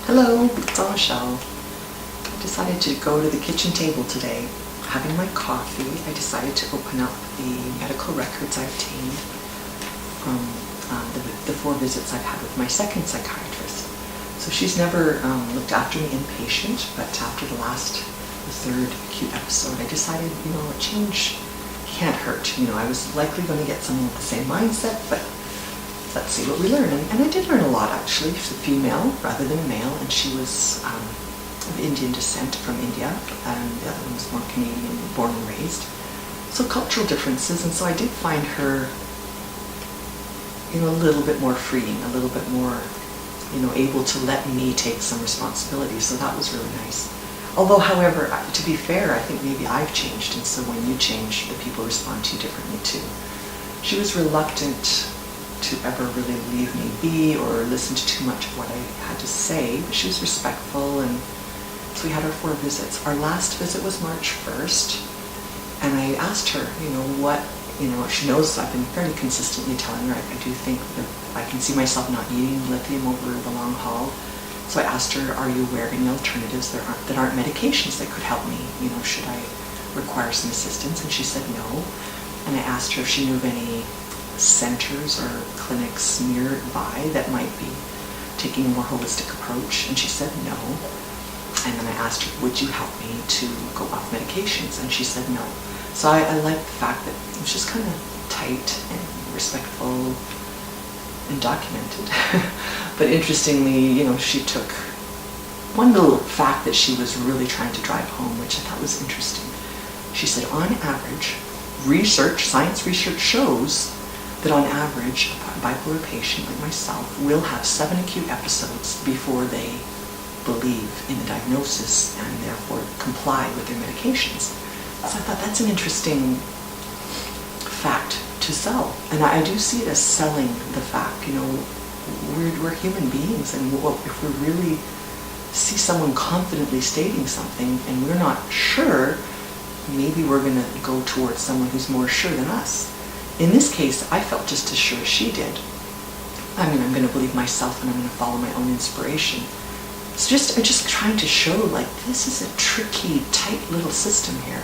Hello, it's Michelle. I decided to go to the kitchen table today. Having my coffee, I decided to open up the medical records I obtained from the 4 visits I've had with my second psychiatrist. So she's never looked after me inpatient, but after the 3rd acute episode, I decided, a change can't hurt. I was likely going to get someone with the same mindset, but let's see what we learn. And I did learn a lot, actually. She's a female rather than a male, and she was of Indian descent from India, and the other one was more Canadian, born and raised. So cultural differences, and so I did find her, a little bit more freeing, a little bit more, able to let me take some responsibility. So that was really nice. Although, however, to be fair, I think maybe I've changed, and so when you change, the people respond to you differently too. She was reluctant to ever really leave me be or listen to too much of what I had to say, but she was respectful, and so we had our 4 visits. Our last visit was March 1st, and I asked her, what, she knows I've been fairly consistently telling her I do think that I can see myself not needing lithium over the long haul. So I asked her, are you aware of any alternatives that aren't medications that could help me? Should I require some assistance? And she said no. And I asked her if she knew of any centers or clinics nearby that might be taking a more holistic approach, and she said no. And then I asked her, would you help me to go off medications? And she said no. So I like the fact that it was just kind of tight and respectful and documented. But interestingly, she took one little fact that she was really trying to drive home, which I thought was interesting. She said, on average, science research shows that on average, a bipolar patient like myself will have 7 acute episodes before they believe in the diagnosis and therefore comply with their medications. So I thought that's an interesting fact to sell. And I do see it as selling the fact, we're human beings, and if we really see someone confidently stating something and we're not sure, maybe we're going to go towards someone who's more sure than us. In this case, I felt just as sure as she did. I'm going to believe myself, and I'm going to follow my own inspiration. So I'm just trying to show, this is a tricky, tight little system here.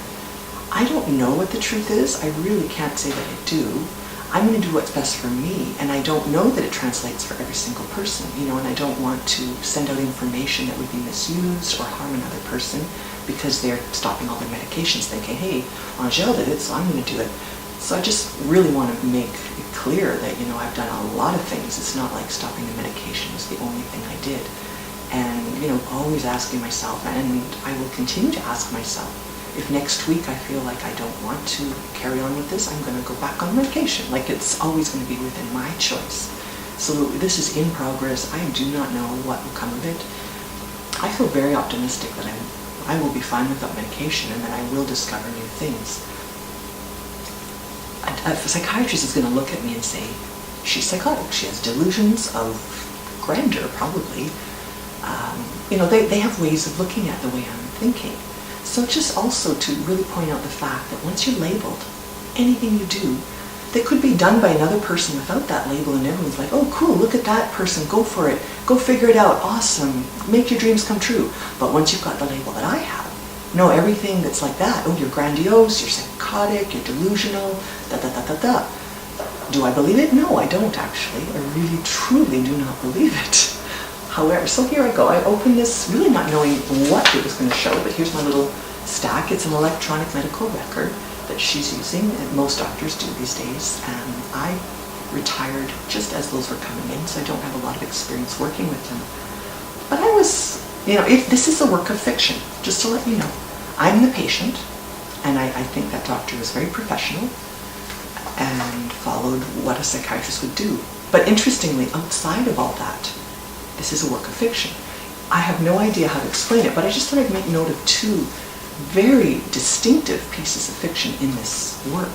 I don't know what the truth is. I really can't say that I do. I'm going to do what's best for me, and I don't know that it translates for every single person, and I don't want to send out information that would be misused or harm another person because they're stopping all their medications thinking, hey, Angèle did it, so I'm going to do it. So I just really want to make it clear that, I've done a lot of things. It's not like stopping the medication was the only thing I did. And, always asking myself, and I will continue to ask myself, if next week I feel like I don't want to carry on with this, I'm going to go back on medication. It's always going to be within my choice. So this is in progress. I do not know what will come of it. I feel very optimistic that I will be fine without medication, and that I will discover new things. A psychiatrist is going to look at me and say, she's psychotic. She has delusions of grandeur, probably. They have ways of looking at the way I'm thinking. So just also to really point out the fact that once you're labeled, anything you do, that could be done by another person without that label, and everyone's like, oh cool, look at that person, go for it, go figure it out, awesome, make your dreams come true. But once you've got the label that I have, no, everything that's like that, oh, you're grandiose, you're psychotic, you're delusional, da-da-da-da-da. Do I believe it? No, I don't actually. I really, truly do not believe it. However, so here I go. I opened this really not knowing what it was going to show, but here's my little stack. It's an electronic medical record that she's using, and most doctors do these days. And I retired just as those were coming in, so I don't have a lot of experience working with them. But I was, this is a work of fiction, just to let you know. I'm the patient, and I think that doctor was very professional and followed what a psychiatrist would do. But interestingly, outside of all that, this is a work of fiction. I have no idea how to explain it, but I just thought I'd make note of 2 very distinctive pieces of fiction in this work.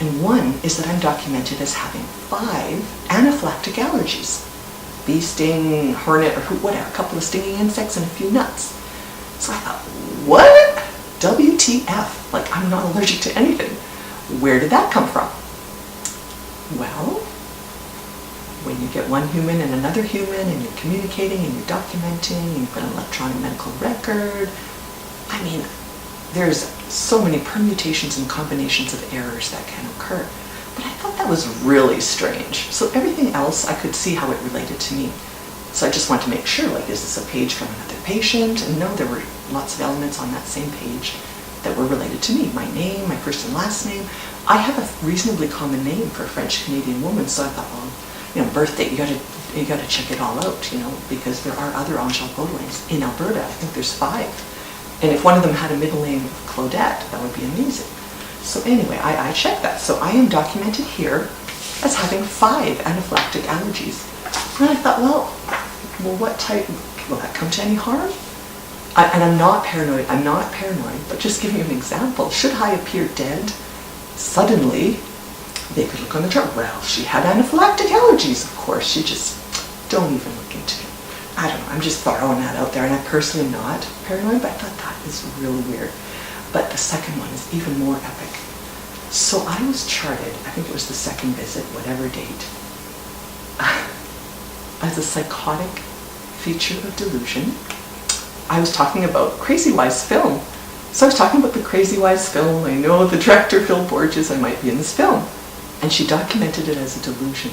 And one is that I'm documented as having 5 anaphylactic allergies. Bee sting, hornet, or whatever, a couple of stinging insects and a few nuts. So I thought, what? WTF? I'm not allergic to anything. Where did that come from? Well, when you get one human and another human and you're communicating and you're documenting and you've got an electronic medical record, I mean, there's so many permutations and combinations of errors that can occur. But I thought that was really strange. So everything else, I could see how it related to me. So I just wanted to make sure, like, is this a page from another patient? And no, there were lots of elements on that same page that were related to me. My name, my first and last name. I have a reasonably common name for a French-Canadian woman, so I thought, well, you know, birth date, you got to check it all out, you know, because there are other Angèle Beaudoins in Alberta. I think there's 5. And if one of them had a middle name of Claudette, that would be amazing. So anyway, I checked that. So I am documented here as having 5 anaphylactic allergies. And I thought, well, what type, will that come to any harm? And I'm not paranoid, but just giving you an example. Should I appear dead, suddenly, they could look on the chart. Well, she had anaphylactic allergies, of course. She just, don't even look into it. I don't know, I'm just throwing that out there. And I'm personally not paranoid, but I thought that is really weird. But the second one is even more epic. So I was charted, I think it was the second visit, whatever date, as a psychotic feature of delusion. I was talking about Crazywise film. So I was talking about the Crazywise film. I know the director, Phil Borges, I might be in this film. And she documented it as a delusion.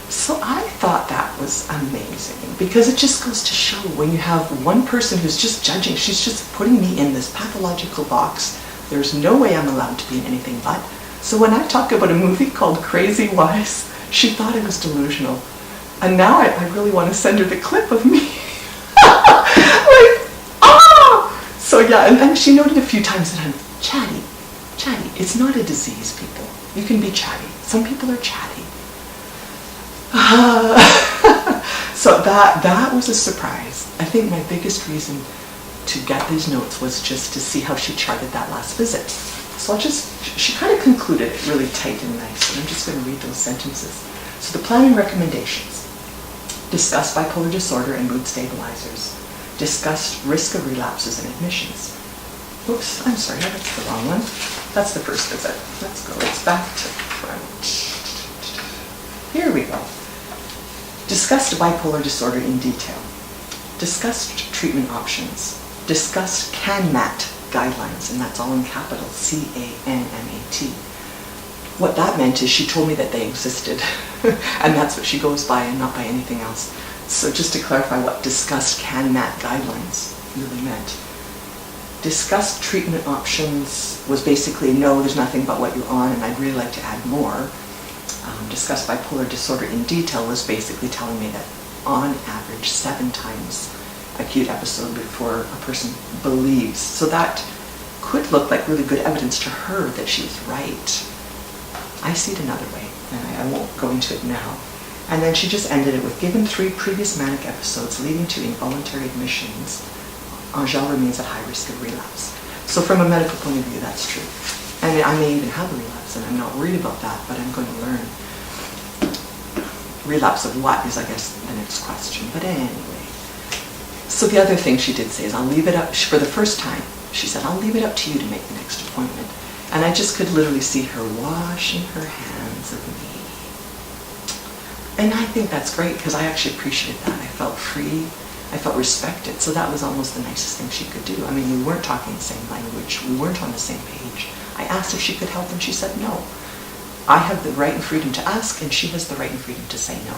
So I thought that was amazing, because it just goes to show when you have one person who's just judging, she's just putting me in this pathological box. There's no way I'm allowed to be in anything but. So when I talk about a movie called Crazywise, she thought I was delusional. And now I really want to send her the clip of me. Like, ah! So yeah, and then she noted a few times that I'm chatty. Chatty. It's not a disease, people. You can be chatty. Some people are chatty. So that was a surprise. I think my biggest reason to get these notes was just to see how she charted that last visit. So she kind of concluded it really tight and nice, and I'm just going to read those sentences. So the planning recommendations. Discuss bipolar disorder and mood stabilizers. Discuss risk of relapses and admissions. Oops, I'm sorry, that's the wrong one. That's the first visit. Let's go, it's back to front. Here we go. Discussed bipolar disorder in detail. Discussed treatment options. Discussed CANMAT guidelines, and that's all in capital, CANMAT. What that meant is she told me that they existed, and that's what she goes by and not by anything else. So just to clarify what discussed CANMAT guidelines really meant. Discussed treatment options was basically, no, there's nothing but what you're on, and I'd really like to add more. Discussed bipolar disorder in detail was basically telling me that on average 7 times acute episode before a person believes. So that could look like really good evidence to her that she was right. I see it another way, and I won't go into it now. And then she just ended it with, given 3 previous manic episodes leading to involuntary admissions, Angèle remains at high risk of relapse. So from a medical point of view, that's true. And I may even have a relapse, and I'm not worried about that, but I'm going to learn. Relapse of what is, I guess, the next question. But anyway. So the other thing she did say is, I'll leave it up, for the first time, she said, I'll leave it up to you to make the next appointment. And I just could literally see her washing her hands of me. And I think that's great, because I actually appreciated that. I felt free. I felt respected. So that was almost the nicest thing she could do. I mean, we weren't talking the same language. We weren't on the same page. I asked if she could help, and she said no. I have the right and freedom to ask, and she has the right and freedom to say no.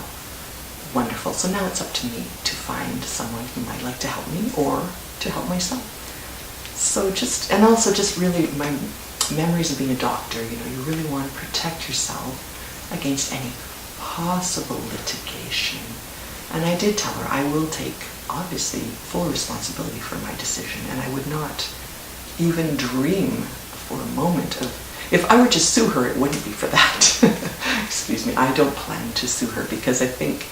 Wonderful. So now it's up to me to find someone who might like to help me or to help myself. So and also really my memories of being a doctor, you really want to protect yourself against any possible litigation. And I did tell her I will take, obviously, full responsibility for my decision, and I would not even dream for a moment of, if I were to sue her, it wouldn't be for that. Excuse me, I don't plan to sue her, because I think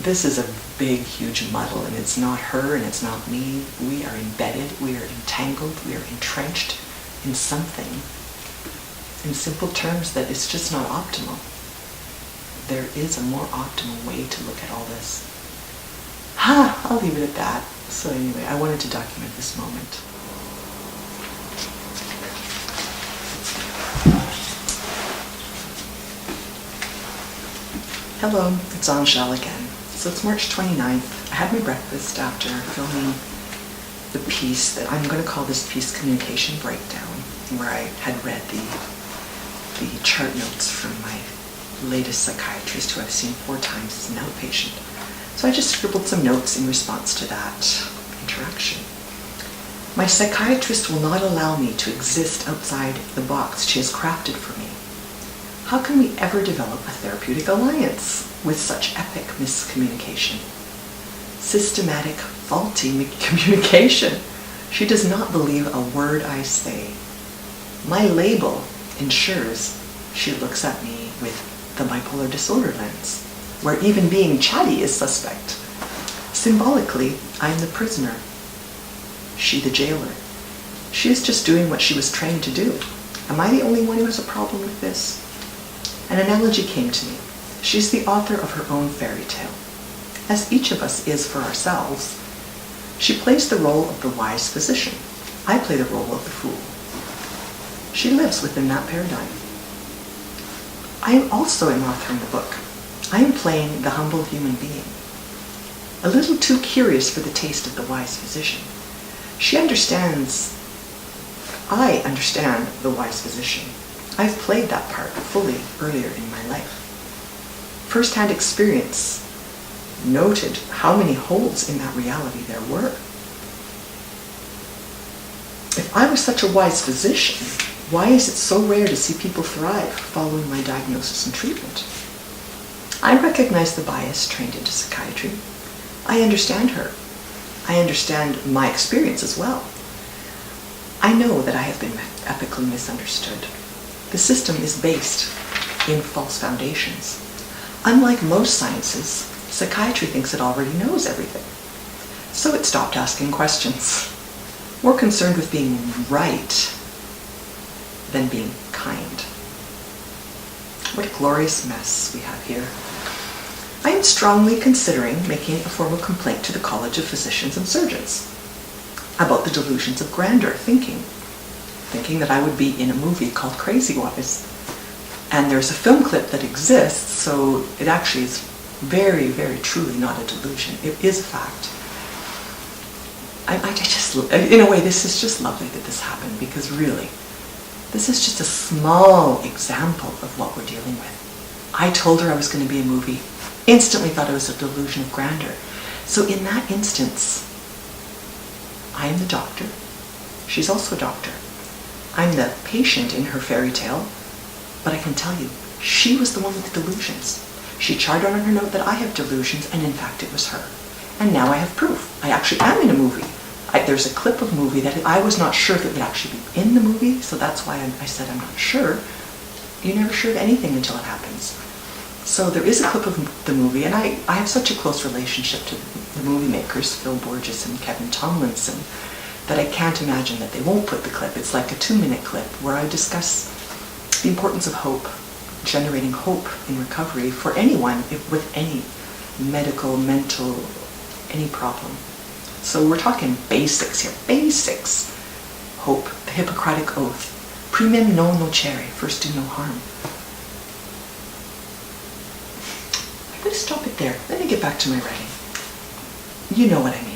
this is a big, huge muddle, and it's not her and it's not me. We are embedded, we are entangled, we are entrenched in something, in simple terms, that it's just not optimal. There is a more optimal way to look at all this. I'll leave it at that. So anyway, I wanted to document this moment. Hello, it's Angèle again. So it's March 29th. I had my breakfast after filming the piece that I'm going to call this piece Communication Breakdown, where I had read the chart notes from my latest psychiatrist, who I've seen 4 times as an outpatient. So I just scribbled some notes in response to that interaction. My psychiatrist will not allow me to exist outside the box she has crafted for me. How can we ever develop a therapeutic alliance with such epic miscommunication? Systematic, faulty communication. She does not believe a word I say. My label ensures she looks at me with the bipolar disorder lens, where even being chatty is suspect. Symbolically, I'm the prisoner. She the jailer. She is just doing what she was trained to do. Am I the only one who has a problem with this? An analogy came to me. She's the author of her own fairy tale, as each of us is for ourselves. She plays the role of the wise physician. I play the role of the fool. She lives within that paradigm. I am also an author in the book. I am playing the humble human being, a little too curious for the taste of the wise physician. I understand the wise physician. I've played that part fully earlier in my life. First-hand experience noted how many holes in that reality there were. If I was such a wise physician, why is it so rare to see people thrive following my diagnosis and treatment? I recognize the bias trained into psychiatry. I understand her. I understand my experience as well. I know that I have been epically misunderstood. The system is based in false foundations. Unlike most sciences, psychiatry thinks it already knows everything. So it stopped asking questions, more concerned with being right than being kind. What a glorious mess we have here. I am strongly considering making a formal complaint to the College of Physicians and Surgeons about the delusions of grandeur thinking that I would be in a movie called Crazywise. And there's a film clip that exists, so it actually is very, very truly not a delusion. It is a fact. I just, in a way, this is just lovely that this happened, because really, this is just a small example of what we're dealing with. I told her I was going to be a movie, instantly thought it was a delusion of grandeur. So in that instance, I am the doctor. She's also a doctor. I'm the patient in her fairy tale, but I can tell you, she was the one with the delusions. She charted on her note that I have delusions, and in fact it was her. And now I have proof. I actually am in a movie. There's a clip of a movie that I was not sure if it would actually be in the movie, so that's why I said I'm not sure. You're never sure of anything until it happens. So there is a clip of the movie, and I have such a close relationship to the movie makers, Phil Borges and Kevin Tomlinson, that I can't imagine that they won't put the clip. It's like a 2-minute clip where I discuss the importance of hope, generating hope in recovery for anyone with any medical, mental, any problem. So we're talking basics here. Basics. Hope, the Hippocratic Oath. Primum non nocere, first do no harm. I'm going to stop it there. Let me get back to my writing. You know what I mean.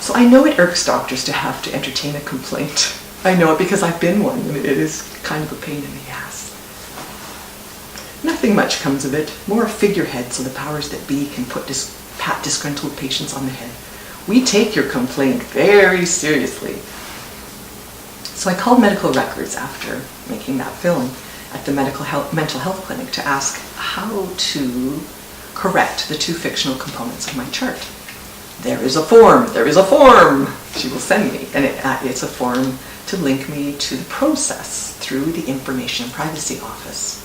So I know it irks doctors to have to entertain a complaint. I know it because I've been one, and it is kind of a pain in the ass. Nothing much comes of it. More a figurehead so the powers that be can pat disgruntled patients on the head. We take your complaint very seriously. So I called medical records after making that film at the mental health clinic to ask how to correct the 2 fictional components of my chart. There is a form, she will send me, and it's a form to link me to the process through the Information and Privacy Office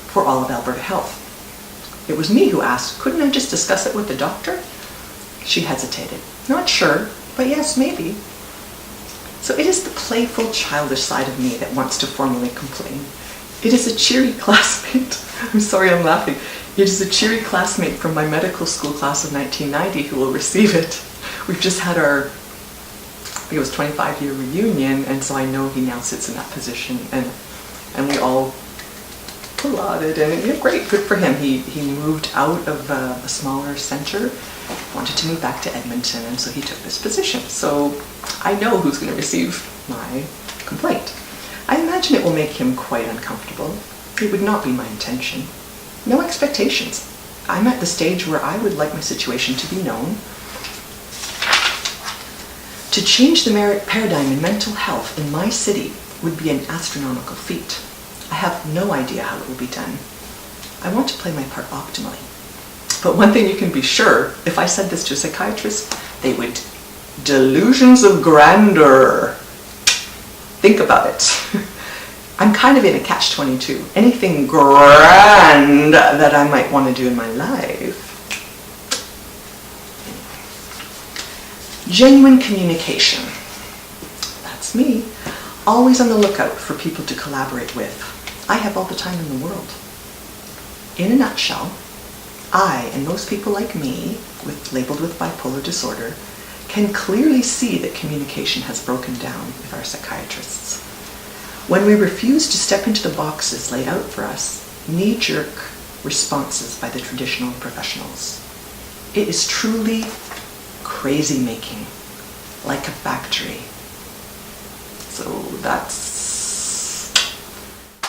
for all of Alberta Health. It was me who asked, couldn't I just discuss it with the doctor? She hesitated. Not sure, but yes, maybe. So it is the playful, childish side of me that wants to formally complain. It is a cheery classmate. I'm sorry I'm laughing. It is a cheery classmate from my medical school class of 1990 who will receive it. We've just had our, it was 25-year reunion, and so I know he now sits in that position, and we all applauded, and great, good for him. He moved out of a smaller center, wanted to move back to Edmonton, and so he took this position. So I know who's going to receive my complaint. I imagine it will make him quite uncomfortable. It would not be my intention. No expectations. I'm at the stage where I would like my situation to be known. To change the paradigm in mental health in my city would be an astronomical feat. I have no idea how it will be done. I want to play my part optimally. But one thing you can be sure, if I said this to a psychiatrist, they would, delusions of grandeur. Think about it. I'm kind of in a catch-22. Anything grand that I might want to do in my life. Genuine communication. That's me. Always on the lookout for people to collaborate with. I have all the time in the world. In a nutshell, I, and most people like me, labeled with bipolar disorder, can clearly see that communication has broken down with our psychiatrists. When we refuse to step into the boxes laid out for us, knee-jerk responses by the traditional professionals. It is truly crazy making, like a factory. So that's